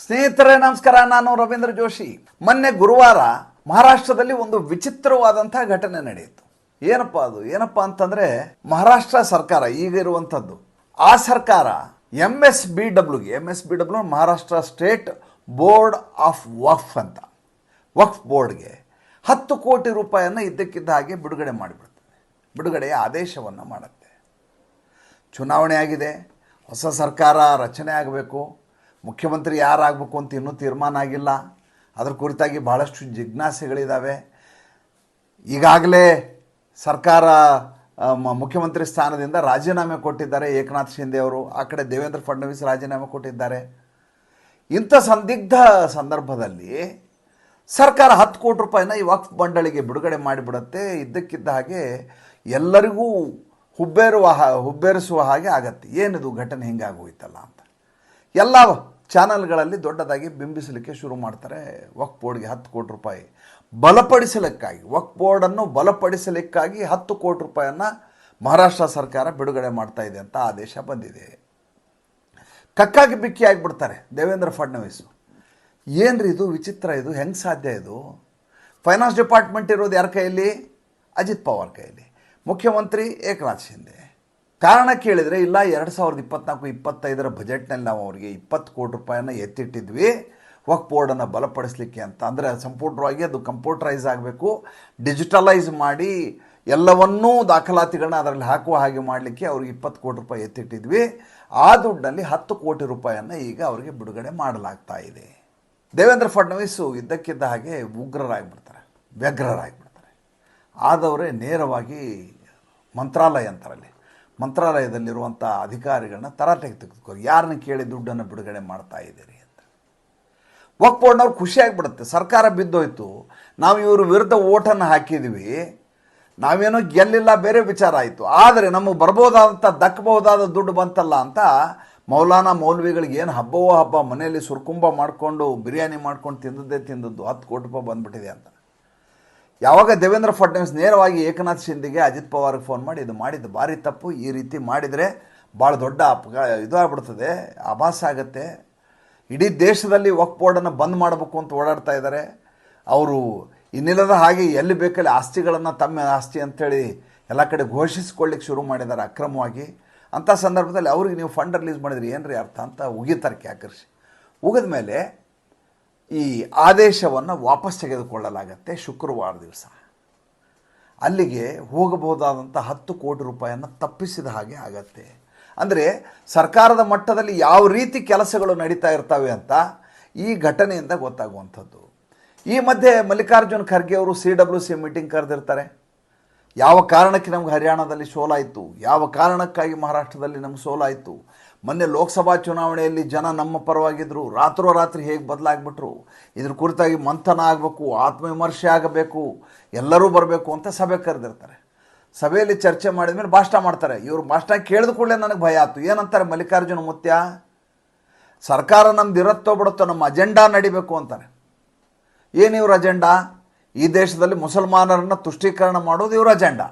ಸ್ನೇಹಿತರೆ ನಮಸ್ಕಾರ, ನಾನು ರವೀಂದ್ರ ಜೋಶಿ. ಮೊನ್ನೆ ಗುರುವಾರ ಮಹಾರಾಷ್ಟ್ರದಲ್ಲಿ ಒಂದು ವಿಚಿತ್ರವಾದಂತಹ ಘಟನೆ ನಡೆಯಿತು. ಏನಪ್ಪ ಅಂತಂದ್ರೆ ಮಹಾರಾಷ್ಟ್ರ ಸರ್ಕಾರ ಈಗ ಇರುವಂಥದ್ದು, ಆ ಸರ್ಕಾರ M S B W Maharashtra state board of Waqf ಅಂತ, ವಕ್ಫ್ ಬೋರ್ಡ್ಗೆ 10 ಕೋಟಿ ರೂಪಾಯಿಯನ್ನು ಇದ್ದಕ್ಕಿದ್ದ ಹಾಗೆ ಬಿಡುಗಡೆಯ ಆದೇಶವನ್ನು ಮಾಡುತ್ತೆ. ಚುನಾವಣೆ ಆಗಿದೆ, ಹೊಸ ಸರ್ಕಾರ ರಚನೆ ಆಗಬೇಕು, ಮುಖ್ಯಮಂತ್ರಿ ಯಾರಾಗಬೇಕು ಅಂತ ಇನ್ನೂ ತೀರ್ಮಾನ ಆಗಿಲ್ಲ. ಅದರ ಕುರಿತಾಗಿ ಭಾಳಷ್ಟು ಜಿಜ್ಞಾಸೆಗಳಿದ್ದಾವೆ. ಈಗಾಗಲೇ ಸರ್ಕಾರ ಮುಖ್ಯಮಂತ್ರಿ ಸ್ಥಾನದಿಂದ ರಾಜೀನಾಮೆ ಕೊಟ್ಟಿದ್ದಾರೆ ಏಕನಾಥ್ ಶಿಂದೆ ಅವರು, ಆ ಕಡೆ ದೇವೇಂದ್ರ ಫಡ್ನವೀಸ್ ರಾಜೀನಾಮೆ ಕೊಟ್ಟಿದ್ದಾರೆ. ಇಂಥ ಸಂದಿಗ್ಧ ಸಂದರ್ಭದಲ್ಲಿ ಸರ್ಕಾರ 10 ಕೋಟಿ ರೂಪಾಯಿನ ಈ ವಕ್ಫ್ ಮಂಡಳಿಗೆ ಬಿಡುಗಡೆ ಮಾಡಿಬಿಡುತ್ತೆ. ಇದ್ದಕ್ಕಿದ್ದ ಹಾಗೆ ಎಲ್ಲರಿಗೂ ಹುಬ್ಬೇರಿಸುವ ಹಾಗೆ ಆಗತ್ತೆ. ಏನಿದು ಘಟನೆ ಹಿಂಗಾಗೋಯ್ತಲ್ಲ ಅಂತ ಎಲ್ಲ ಚಾನಲ್ಗಳಲ್ಲಿ ದೊಡ್ಡದಾಗಿ ಬಿಂಬಿಸಲಿಕ್ಕೆ ಶುರು ಮಾಡ್ತಾರೆ. ವಕ್ಫ್ ಬೋರ್ಡ್ಗೆ 10 ಕೋಟಿ ರೂಪಾಯಿ ಬಲಪಡಿಸಲಿಕ್ಕಾಗಿ, ವಕ್ಫ್ ಬೋರ್ಡನ್ನು ಬಲಪಡಿಸಲಿಕ್ಕಾಗಿ 10 ಕೋಟಿ ರೂಪಾಯಿಯನ್ನು ಮಹಾರಾಷ್ಟ್ರ ಸರ್ಕಾರ ಬಿಡುಗಡೆ ಮಾಡ್ತಾ ಇದೆ ಅಂತ ಆದೇಶ ಬಂದಿದೆ. ಕಕ್ಕಾಗಿ ಬಿಕ್ಕಿ ಆಗಿಬಿಡ್ತಾರೆ ದೇವೇಂದ್ರ ಫಡ್ನವೀಸು. ಏನ್ರಿ ಇದು ವಿಚಿತ್ರ, ಇದು ಹೆಂಗೆ ಸಾಧ್ಯ? ಇದು ಫೈನಾನ್ಸ್ ಡಿಪಾರ್ಟ್ಮೆಂಟ್ ಇರೋದು ಯಾರ ಕೈಯಲ್ಲಿ? ಅಜಿತ್ ಪವಾರ್ ಕೈಯಲ್ಲಿ. ಮುಖ್ಯಮಂತ್ರಿ ಏಕನಾಥ್ ಶಿಂದೆ. ಕಾರಣ ಕೇಳಿದರೆ ಇಲ್ಲ, 2024-25 ಬಜೆಟ್ನಲ್ಲಿ ನಾವು ಅವರಿಗೆ 20 ಕೋಟಿ ರೂಪಾಯಿನ ಎತ್ತಿಟ್ಟಿದ್ವಿ ವಕ್ಫ್ ಬೋರ್ಡನ್ನು ಬಲಪಡಿಸಲಿಕ್ಕೆ ಅಂತ. ಅಂದರೆ ಸಂಪೂರ್ಣವಾಗಿ ಅದು ಕಂಪ್ಯೂಟರೈಸ್ ಆಗಬೇಕು, ಡಿಜಿಟಲೈಸ್ ಮಾಡಿ ಎಲ್ಲವನ್ನೂ ದಾಖಲಾತಿಗಳನ್ನ ಅದರಲ್ಲಿ ಹಾಕುವ ಹಾಗೆ ಮಾಡಲಿಕ್ಕೆ ಅವ್ರಿಗೆ 20 ಕೋಟಿ ರೂಪಾಯಿ ಎತ್ತಿಟ್ಟಿದ್ವಿ. ಆ ದುಡ್ಡಲ್ಲಿ 10 ಕೋಟಿ ರೂಪಾಯಿಯನ್ನು ಈಗ ಅವರಿಗೆ ಬಿಡುಗಡೆ ಮಾಡಲಾಗ್ತಾ ಇದೆ. ದೇವೇಂದ್ರ ಫಡ್ನವೀಸು ಇದ್ದಕ್ಕಿದ್ದ ಹಾಗೆ ವ್ಯಗ್ರರಾಗಿಬಿಡ್ತಾರೆ. ಆದವರೇ ನೇರವಾಗಿ ಮಂತ್ರಾಲಯದಲ್ಲಿರುವಂಥ ಅಧಿಕಾರಿಗಳನ್ನ ತರಾಟೆಗೆ ತೆಗೆದುಕೊಂಡು ಯಾರನ್ನ ಕೇಳಿ ದುಡ್ಡನ್ನು ಬಿಡುಗಡೆ ಮಾಡ್ತಾ ಇದ್ದೀರಿ ಅಂತ. ವಕ್ಫ್ ಬೋರ್ಡ್ನವ್ರು ಖುಷಿಯಾಗಿಬಿಡುತ್ತೆ, ಸರ್ಕಾರ ಬಿದ್ದೋಯ್ತು, ನಾವು ಇವರು ವಿರುದ್ಧ ಓಟನ್ನು ಹಾಕಿದ್ವಿ, ನಾವೇನೋ ಗೆಲ್ಲಿಲ್ಲ, ಬೇರೆ ವಿಚಾರ ಆಯಿತು, ಆದರೆ ನಮಗೆ ದಕ್ಕಬಹುದಾದ ದುಡ್ಡು ಬಂತಲ್ಲ ಅಂತ ಮೌಲ್ವಿಗಳಿಗೆ ಏನು ಹಬ್ಬವೋ ಹಬ್ಬ, ಮನೆಯಲ್ಲಿ ಸುರ್ಕುಂಬ ಮಾಡಿಕೊಂಡು ಬಿರಿಯಾನಿ ಮಾಡ್ಕೊಂಡು ತಿಂದದ್ದು 10 ಕೋಟಿ ರೂಪಾಯಿ ಬಂದುಬಿಟ್ಟಿದೆ ಅಂತ. ಯಾವಾಗ ದೇವೇಂದ್ರ ಫಡ್ನವೀಸ್ ನೇರವಾಗಿ ಏಕನಾಥ್ ಶಿಂದೆಗೆ, ಅಜಿತ್ ಪವಾರ್ಗೆ ಫೋನ್ ಮಾಡಿ ಇದು ಮಾಡಿದ್ದು ಭಾರಿ ತಪ್ಪು, ಈ ರೀತಿ ಮಾಡಿದರೆ ಭಾಳ ದೊಡ್ಡ ಆಗ್ಬಿಡ್ತದೆ, ಆಭಾಸ ಆಗುತ್ತೆ, ಇಡೀ ದೇಶದಲ್ಲಿ ವಕ್ಫ್ ಬೋರ್ಡನ್ನು ಬಂದ್ ಮಾಡಬೇಕು ಅಂತ ಓಡಾಡ್ತಾ ಇದ್ದಾರೆ ಅವರು, ಇನ್ನಿಲ್ಲದ ಹಾಗೆ ಎಲ್ಲಿ ಬೇಕಲ್ಲಿ ಆಸ್ತಿಗಳನ್ನು ತಮ್ಮ ಆಸ್ತಿ ಅಂಥೇಳಿ ಎಲ್ಲ ಕಡೆ ಘೋಷಿಸ್ಕೊಳ್ಳಿಕ್ಕೆ ಶುರು ಮಾಡಿದ್ದಾರೆ ಅಕ್ರಮವಾಗಿ. ಅಂಥ ಸಂದರ್ಭದಲ್ಲಿ ಅವ್ರಿಗೆ ನೀವು ಫಂಡ್ ರಿಲೀಸ್ ಮಾಡಿದ್ರಿ ಏನ್ರಿ ಅರ್ಥ ಅಂತ ಉಗಿತರ್ಕೆ ಆಕರ್ಷಿ. ಉಗಿದ ಮೇಲೆ ಈ ಆದೇಶವನ್ನು ವಾಪಸ್ ತೆಗೆದುಕೊಳ್ಳಲಾಗತ್ತೆ ಶುಕ್ರವಾರ ದಿವಸ. ಅಲ್ಲಿಗೆ ಹೋಗಬಹುದಾದಂಥ 10 ಕೋಟಿ ರೂಪಾಯಿಯನ್ನು ತಪ್ಪಿಸಿದ ಹಾಗೆ ಆಗತ್ತೆ. ಅಂದರೆ ಸರ್ಕಾರದ ಮಟ್ಟದಲ್ಲಿ ಯಾವ ರೀತಿ ಕೆಲಸಗಳು ನಡೀತಾ ಇರ್ತವೆ ಅಂತ ಈ ಘಟನೆಯಿಂದ ಗೊತ್ತಾಗುವಂಥದ್ದು. ಈ ಮಧ್ಯೆ ಮಲ್ಲಿಕಾರ್ಜುನ್ ಖರ್ಗೆ ಅವರು CWC ಮೀಟಿಂಗ್ ಕರೆದಿರ್ತಾರೆ. ಯಾವ ಕಾರಣಕ್ಕೆ ನಮ್ಗೆ ಹರಿಯಾಣದಲ್ಲಿ ಸೋಲಾಯಿತು, ಯಾವ ಕಾರಣಕ್ಕಾಗಿ ಮಹಾರಾಷ್ಟ್ರದಲ್ಲಿ ನಮ್ಗೆ ಸೋಲಾಯಿತು, ಮೊನ್ನೆ ಲೋಕಸಭಾ ಚುನಾವಣೆಯಲ್ಲಿ ಜನ ನಮ್ಮ ಪರವಾಗಿದ್ದರು, ರಾತ್ರೋರಾತ್ರಿ ಹೇಗೆ ಬದಲಾಗ್ಬಿಟ್ರು, ಇದ್ರ ಕುರಿತಾಗಿ ಮಂಥನ ಆಗಬೇಕು, ಆತ್ಮವಿಮರ್ಶೆ ಆಗಬೇಕು, ಎಲ್ಲರೂ ಬರಬೇಕು ಅಂತ ಸಭೆ ಕರೆದಿರ್ತಾರೆ. ಸಭೆಯಲ್ಲಿ ಚರ್ಚೆ ಮಾಡಿದ ಮೇಲೆ ಭಾಷಣ ಮಾಡ್ತಾರೆ. ಇವರು ಭಾಷಣ ಕೇಳಿದ ಕೂಡಲೇ ನನಗೆ ಭಯ ಆಯ್ತು. ಏನಂತಾರೆ ಮಲ್ಲಿಕಾರ್ಜುನ ಮುತ್ಯ, ಸರ್ಕಾರ ನಮ್ದು ಇರುತ್ತೋ ಬಿಡುತ್ತೋ, ನಮ್ಮ ಅಜೆಂಡಾ ನಡಿಬೇಕು ಅಂತಾರೆ. ಏನು ಇವ್ರ ಅಜೆಂಡಾ? ಈ ದೇಶದಲ್ಲಿ ಮುಸಲ್ಮಾನರನ್ನು ತುಷ್ಟೀಕರಣ ಮಾಡೋದು ಇವ್ರ ಅಜೆಂಡಾ.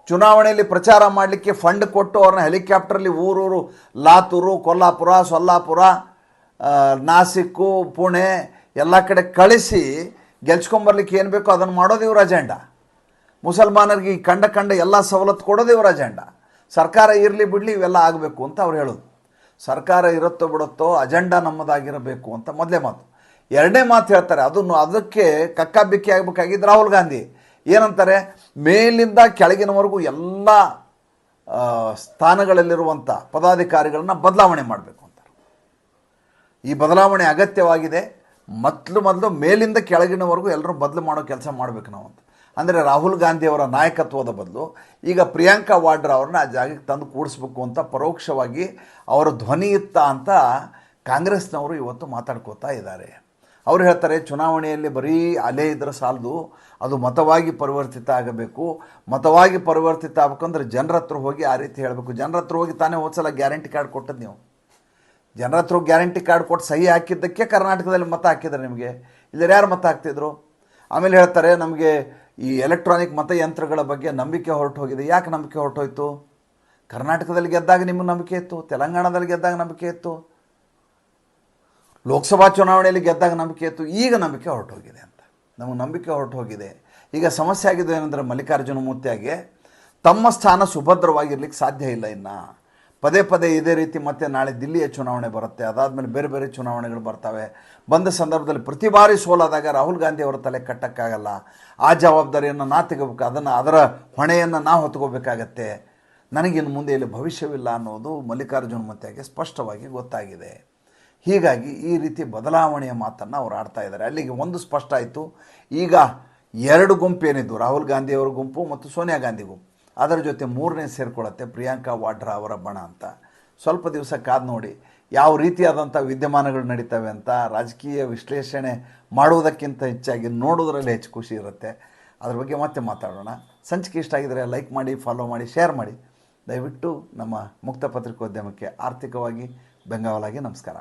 ಚುನಾವಣೆಯಲ್ಲಿ ಪ್ರಚಾರ ಮಾಡಲಿಕ್ಕೆ ಫಂಡ್ ಕೊಟ್ಟು ಅವ್ರನ್ನ ಹೆಲಿಕಾಪ್ಟ್ರಲ್ಲಿ ಊರೂರು ಲಾತೂರು, ಕೊಲ್ಲಾಪುರ, ಸೊಲ್ಲಾಪುರ, ನಾಸಿಕ್ಕು, ಪುಣೆ ಎಲ್ಲ ಕಡೆ ಕಳಿಸಿ ಗೆಲ್ಸ್ಕೊಂಬರ್ಲಿಕ್ಕೆ ಏನು ಬೇಕೋ ಅದನ್ನು ಮಾಡೋದು ಇವ್ರ ಅಜೆಂಡಾ. ಮುಸಲ್ಮಾನರಿಗೆ ಕಂಡ ಎಲ್ಲ ಸವಲತ್ತು ಕೊಡೋದು ಇವ್ರ ಅಜೆಂಡಾ. ಸರ್ಕಾರ ಇರಲಿ ಬಿಡಲಿ ಇವೆಲ್ಲ ಆಗಬೇಕು ಅಂತ ಅವ್ರು ಹೇಳೋದು. ಸರ್ಕಾರ ಇರುತ್ತೋ ಬಿಡುತ್ತೋ ಅಜೆಂಡಾ ನಮ್ಮದಾಗಿರಬೇಕು ಅಂತ ಮೊದಲೇ ಮಾತು. ಎರಡನೇ ಮಾತು ಹೇಳ್ತಾರೆ, ಅದಕ್ಕೆ ಕಕ್ಕಾಬಿಕ್ಕಿ ಆಗಬೇಕಾಗಿದ್ದು ರಾಹುಲ್ ಗಾಂಧಿ. ಏನಂತಾರೆ, ಮೇಲಿಂದ ಕೆಳಗಿನವರೆಗೂ ಎಲ್ಲ ಸ್ಥಾನಗಳಲ್ಲಿರುವಂಥ ಪದಾಧಿಕಾರಿಗಳನ್ನ ಬದಲಾವಣೆ ಮಾಡಬೇಕು ಅಂತಾರೆ. ಈ ಬದಲಾವಣೆ ಅಗತ್ಯವಾಗಿದೆ. ಮೊದಲು ಮೇಲಿಂದ ಕೆಳಗಿನವರೆಗೂ ಎಲ್ಲರೂ ಬದಲು ಮಾಡೋ ಕೆಲಸ ಮಾಡಬೇಕು ನಾವು ಅಂತ. ಅಂದರೆ ರಾಹುಲ್ ಗಾಂಧಿಯವರ ನಾಯಕತ್ವದ ಬದಲು ಈಗ ಪ್ರಿಯಾಂಕಾ ವಾಡ್ರಾ ಅವ್ರನ್ನ ಆ ಜಾಗಕ್ಕೆ ತಂದು ಕೂಡಿಸ್ಬೇಕು ಅಂತ ಪರೋಕ್ಷವಾಗಿ ಅವರ ಧ್ವನಿ ಇತ್ತ ಅಂತ ಕಾಂಗ್ರೆಸ್ನವರು ಇವತ್ತು ಮಾತಾಡ್ಕೋತಾ ಇದ್ದಾರೆ. ಅವ್ರು ಹೇಳ್ತಾರೆ, ಚುನಾವಣೆಯಲ್ಲಿ ಬರೀ ಅಲೆ ಇದ್ರೆ ಸಾಲದು, ಅದು ಮತವಾಗಿ ಪರಿವರ್ತಿತ ಆಗಬೇಕು. ಮತವಾಗಿ ಪರಿವರ್ತಿತ ಆಗಬೇಕಂದ್ರೆ ಜನರ ಹತ್ರ ಹೋಗಿ ಆ ರೀತಿ ಹೇಳಬೇಕು. ಜನರ ಹತ್ರ ಹೋಗಿ ತಾನೇ ಹೋದ್ಸಲ ಗ್ಯಾರಂಟಿ ಕಾರ್ಡ್ ಕೊಟ್ಟದ್ದು ನೀವು. ಜನರ ಹತ್ರ ಹೋಗಿ ಗ್ಯಾರಂಟಿ ಕಾರ್ಡ್ ಕೊಟ್ಟು ಸಹಿ ಹಾಕಿದ್ದಕ್ಕೆ ಕರ್ನಾಟಕದಲ್ಲಿ ಮತ ಹಾಕಿದ್ದಾರೆ ನಿಮಗೆ. ಇಲ್ಲರ ಯಾರು ಮತ ಹಾಕ್ತಿದ್ರು? ಆಮೇಲೆ ಹೇಳ್ತಾರೆ, ನಮಗೆ ಈ ಎಲೆಕ್ಟ್ರಾನಿಕ್ ಮತಯಂತ್ರಗಳ ಬಗ್ಗೆ ನಂಬಿಕೆ ಹೊರಟು ಹೋಗಿದೆ. ಯಾಕೆ ನಂಬಿಕೆ ಹೊರಟೋಯ್ತು? ಕರ್ನಾಟಕದಲ್ಲಿ ಗೆದ್ದಾಗ ನಿಮಗೆ ನಂಬಿಕೆ ಇತ್ತು, ತೆಲಂಗಾಣದಲ್ಲಿ ಗೆದ್ದಾಗ ನಂಬಿಕೆ ಇತ್ತು, ಲೋಕಸಭಾ ಚುನಾವಣೆಯಲ್ಲಿ ಗೆದ್ದಾಗ ನಂಬಿಕೆ ಇತ್ತು, ಈಗ ನಂಬಿಕೆ ಹೊರಟೋಗಿದೆ ಅಂತ. ನಮಗೆ ನಂಬಿಕೆ ಹೊರಟೋಗಿದೆ. ಈಗ ಸಮಸ್ಯೆ ಆಗಿದೆ ಏನಂದರೆ ಮಲ್ಲಿಕಾರ್ಜುನ ಮೂರ್ತಿಯಾಗೆ ತಮ್ಮ ಸ್ಥಾನ ಸುಭದ್ರವಾಗಿರ್ಲಿಕ್ಕೆ ಸಾಧ್ಯ ಇಲ್ಲ. ಇನ್ನು ಪದೇ ಪದೇ ಇದೇ ರೀತಿ ಮತ್ತೆ ನಾಳೆ ದಿಲ್ಲಿಯ ಚುನಾವಣೆ ಬರುತ್ತೆ, ಅದಾದಮೇಲೆ ಬೇರೆ ಬೇರೆ ಚುನಾವಣೆಗಳು ಬರ್ತವೆ. ಬಂದ ಸಂದರ್ಭದಲ್ಲಿ ಪ್ರತಿ ಬಾರಿ ಸೋಲಾದಾಗ ರಾಹುಲ್ ಗಾಂಧಿ ಅವರ ತಲೆ ಕಟ್ಟಕ್ಕಾಗಲ್ಲ. ಆ ಜವಾಬ್ದಾರಿಯನ್ನು ನಾ ತೆಗೋಬೇಕು, ಅದರ ಹೊಣೆಯನ್ನು ನಾ ಹೊತ್ಕೋಬೇಕಾಗತ್ತೆ. ನನಗಿನ್ನು ಮುಂದೆ ಇಲ್ಲಿ ಭವಿಷ್ಯವಿಲ್ಲ ಅನ್ನೋದು ಮಲ್ಲಿಕಾರ್ಜುನ ಮೂರ್ತಿಯಾಗೆ ಸ್ಪಷ್ಟವಾಗಿ ಗೊತ್ತಾಗಿದೆ. ಹೀಗಾಗಿ ಈ ರೀತಿ ಬದಲಾವಣೆಯ ಮಾತನ್ನು ಅವ್ರು ಆಡ್ತಾ ಇದ್ದಾರೆ. ಅಲ್ಲಿಗೆ ಒಂದು ಸ್ಪಷ್ಟ ಆಯಿತು. ಈಗ ಎರಡು ಗುಂಪು ಏನಿದ್ದು, ರಾಹುಲ್ ಗಾಂಧಿಯವರ ಗುಂಪು ಮತ್ತು ಸೋನಿಯಾ ಗಾಂಧಿ ಗುಂಪು, ಅದರ ಜೊತೆ ಮೂರನೇ ಸೇರಿಕೊಳ್ಳುತ್ತೆ ಪ್ರಿಯಾಂಕಾ ವಾಡ್ರಾ ಅವರ ಬಣ ಅಂತ. ಸ್ವಲ್ಪ ದಿವಸ ಕಾದು ನೋಡಿ ಯಾವ ರೀತಿಯಾದಂಥ ವಿದ್ಯಮಾನಗಳು ನಡೀತವೆ ಅಂತ. ರಾಜಕೀಯ ವಿಶ್ಲೇಷಣೆ ಮಾಡುವುದಕ್ಕಿಂತ ಹೆಚ್ಚಾಗಿ ನೋಡೋದ್ರಲ್ಲಿ ಹೆಚ್ಚು ಖುಷಿ ಇರುತ್ತೆ. ಅದ್ರ ಬಗ್ಗೆ ಮತ್ತೆ ಮಾತಾಡೋಣ. ಸಂಚಿಕೆ ಇಷ್ಟ ಆಗಿದರೆ ಲೈಕ್ ಮಾಡಿ, ಫಾಲೋ ಮಾಡಿ, ಶೇರ್ ಮಾಡಿ. ದಯವಿಟ್ಟು ನಮ್ಮ ಮುಕ್ತ ಪತ್ರಿಕೋದ್ಯಮಕ್ಕೆ ಆರ್ಥಿಕವಾಗಿ ಬೆಂಗಾವಲಾಗಿ ನಮಸ್ಕಾರ.